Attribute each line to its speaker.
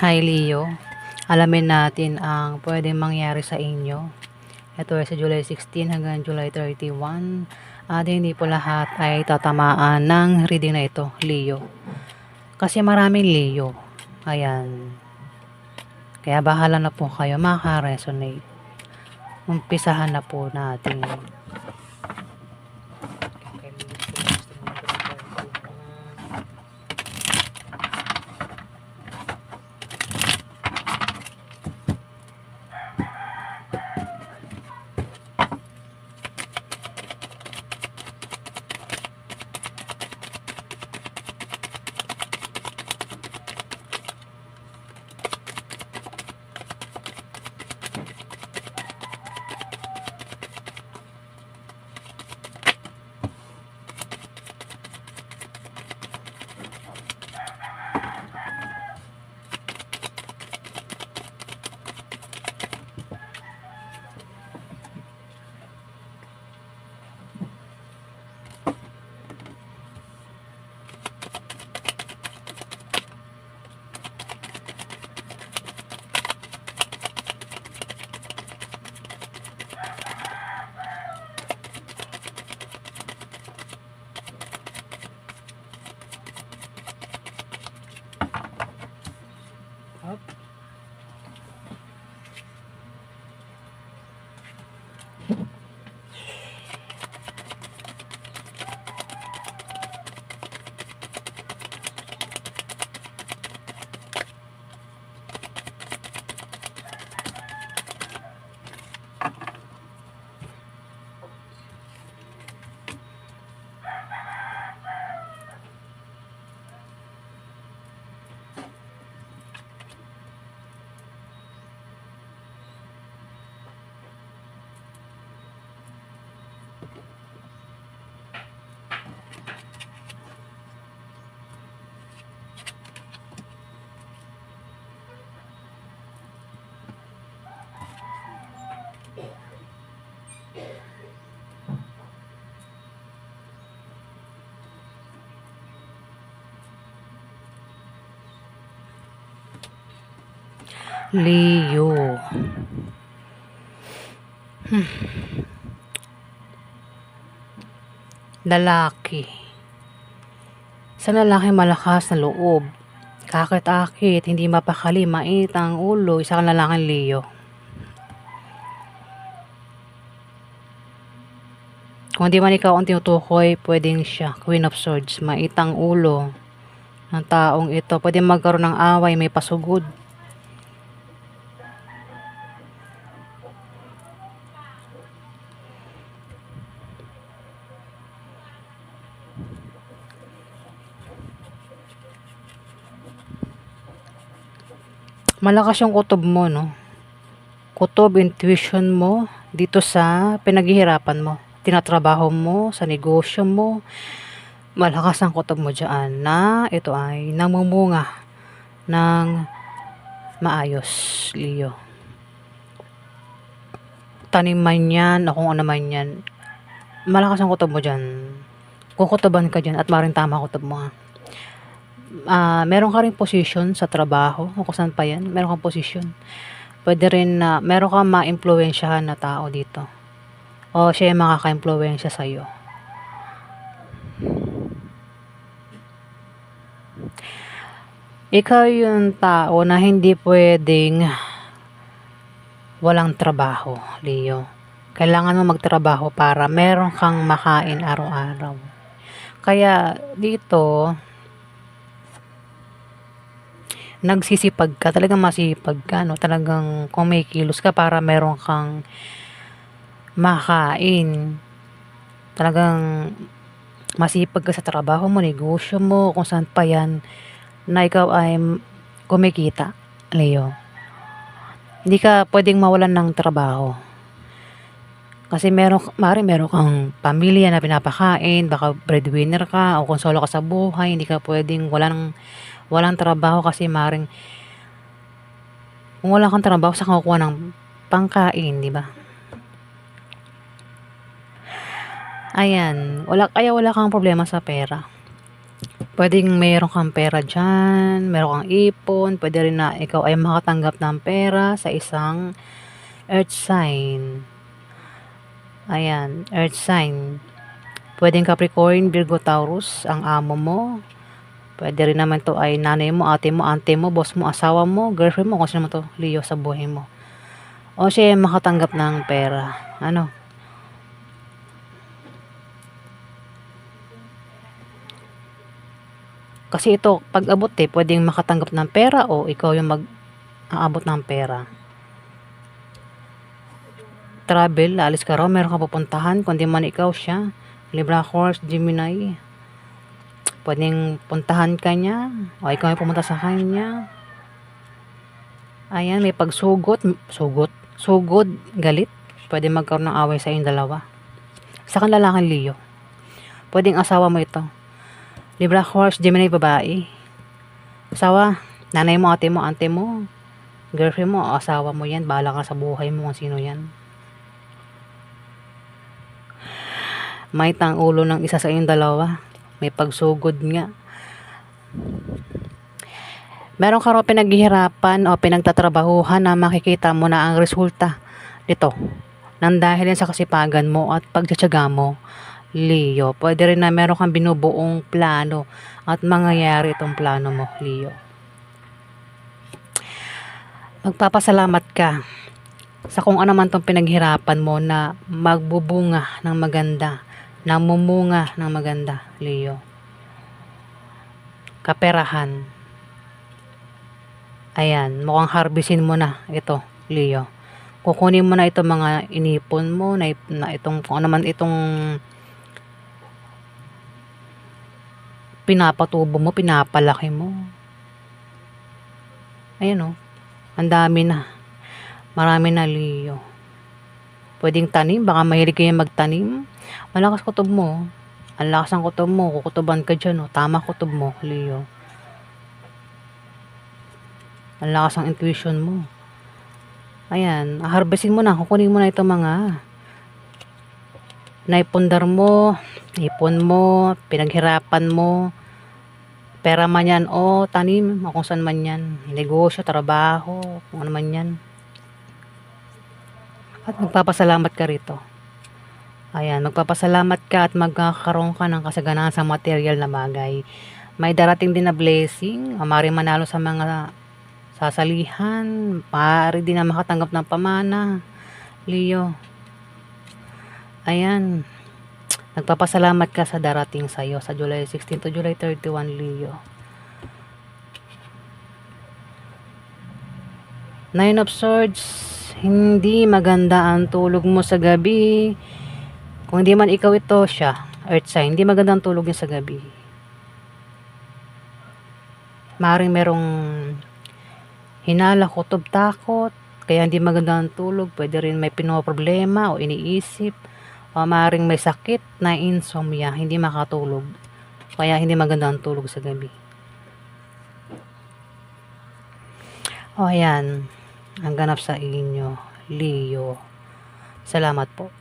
Speaker 1: Hi Leo, alamin natin ang pwedeng mangyari sa inyo. Ito ay sa July 16 hanggang July 31 at hindi po lahat ay tatamaan ng reading na ito, Leo. Kasi maraming Leo. Ayan. Kaya bahala na po kayo maka-resonate. Umpisahan na po natin. Leo. Lalaki. Sa lalaki malakas na loob. Kakit-akit, hindi mapakali, mait ang ulo, isa kang lalaking Leo. Kung di man ikaw ang tinutukoy, pwedeng siya. Queen of Swords, mait ang ulo ng taong ito. Pwede magkaroon ng away, may pasugod. Malakas yung kutob mo, no? Kutob, intuition mo dito sa pinaghihirapan mo. Tinatrabaho mo, sa negosyo mo. Malakas ang kutob mo dyan na ito ay namumunga ng maayos, Leo. Tanim man yan o kung ano man yan. Malakas ang kutob mo dyan. Kung kutoban ka dyan at maring tama kutob mo, ha. Meron ka rin position sa trabaho o kung saan pa yan, meron kang position. Pwede rin na meron kang ma-impluwensyahan na tao dito o siya yung makaka-impluwensya sa'yo. Ikaw yung tao na hindi pwedeng walang trabaho, Leo. Kailangan mo magtrabaho para meron kang makain araw-araw. Kaya dito nagsisipag ka, talagang masipag ka, no? Talagang kumikilos ka para meron kang makain. Talagang masipag ka sa trabaho mo, negosyo mo, kung saan pa yan, na ikaw ay kumikita, Leo. Hindi ka pwedeng mawalan ng trabaho. Kasi meron kang pamilya na pinapakain, baka breadwinner ka, o kung solo ka sa buhay, hindi ka pwedeng walang trabaho kasi kung wala kang trabaho sa kukuha ng pangkain, di ba? Ayan, kaya wala kang problema sa pera. Puwedeng meron kang pera diyan, meron kang ipon, puwede rin na ikaw ay makatanggap ng pera sa isang earth sign. Ayan, earth sign. Puwedeng Capricorn, Virgo, Taurus ang amo mo. Puwede rin naman 'to ay nanay mo, ate mo, auntie mo, boss mo, asawa mo, girlfriend mo, kung sino man 'to, Leo, sa buhay mo. O siya ay makatanggap ng pera. Ano? Kasi ito, pag-abot puwedeng makatanggap ng pera o ikaw yung mag-aabot ng pera. Travel, aalis ka raw, meron kang pupuntahan, kundi man ikaw siya. Libra, Aquarius, Gemini. Puwedeng puntahan ka niya o ikaw ay pumunta sa kanya. Ayan, may sugod, galit. Puwede magkaroon ng away sa inyong dalawa. Sa kang lalaking Leo. Puwedeng asawa mo ito. Libra, Aquarius, Gemini, babae. Asawa, nanay mo, ate mo, auntie mo, girlfriend mo, o asawa mo yan. Bahala ka sa buhay mo kung sino yan. May tang ulo ng isa sa inyong dalawa. May pagsugod nga. Meron ka raw pinaghihirapan o pinagtatrabahuhan na makikita mo na ang resulta nito. Nang dahil yan sa kasipagan mo at pagtsatsaga mo, Leo. Pwede rin na meron kang binubuong plano at mangyayari itong plano mo, Leo. Magpapasalamat ka sa kung ano man itong pinaghirapan mo na magbubunga ng maganda, namumunga ng maganda, Leo. Kaperahan. Ayan, mukhang harvestin mo na ito, Leo. Kukunin mo na itong mga inipon mo, na itong, kung ano man itong pinapatubo mo, pinapalaki mo. Ayan o, ang dami na. Marami na, Leo. Pwedeng tanim, baka mahilig kayo magtanim. Malakas kutob mo. Ang lakas ng kutob mo, kukutuban ka dyan o. Tama kutob mo, Leo. Ang lakas ng intuition mo. Ayan, harvestin mo na, kukunin mo na itong mga naipundar mo, ipon mo, pinaghirapan mo, pera man yan o tanim, o kung saan man yan, negosyo, trabaho, kung ano man yan. At magpapasalamat ka rito. Ayan, magpapasalamat ka at magkakaroon ka ng kasaganaan sa material na bagay. May darating din na blessing, maaari manalo sa mga sasalihan, maaari din na makatanggap ng pamana, Leo. Ayan, nagpapasalamat ka sa darating sa'yo sa July 16 to July 31, Leo. 9 of Swords, hindi maganda ang tulog mo sa gabi. Kung hindi man ikaw ito, siya, earth sign, hindi maganda ang tulog niya sa gabi. Maaaring merong hinala, kutob, takot, kaya hindi maganda ang tulog. Pwede rin may pinoproblema o iniisip, o maaaring may sakit na insomnia, hindi makatulog, kaya hindi maganda ang tulog sa gabi. O ayan, ang ganap sa inyo, Leo. Salamat po.